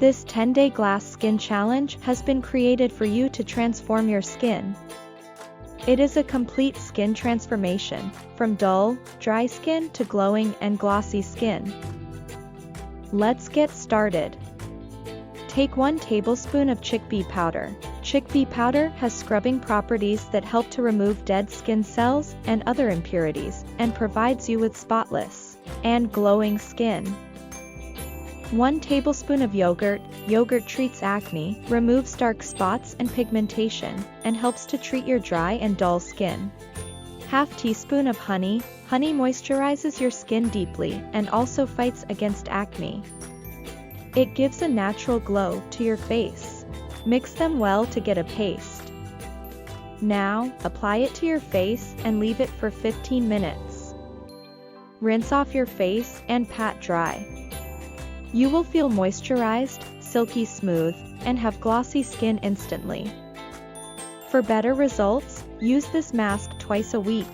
This 10-day glass skin challenge has been created for you to transform your skin. It is a complete skin transformation, from dull, dry skin to glowing and glossy skin. Let's get started. Take 1 tablespoon of chickpea powder. Chickpea powder has scrubbing properties that help to remove dead skin cells and other impurities, and provides you with spotless and glowing skin. 1 tablespoon of yogurt. Yogurt treats acne, removes dark spots and pigmentation, and helps to treat your dry and dull skin. 1/2 teaspoon of honey. Honey moisturizes your skin deeply and also fights against acne. It gives a natural glow to your face. Mix them well to get a paste. Now, apply it to your face and leave it for 15 minutes. Rinse off your face and pat dry. You will feel moisturized, silky smooth, and have glossy skin instantly. For better results, use this mask twice a week.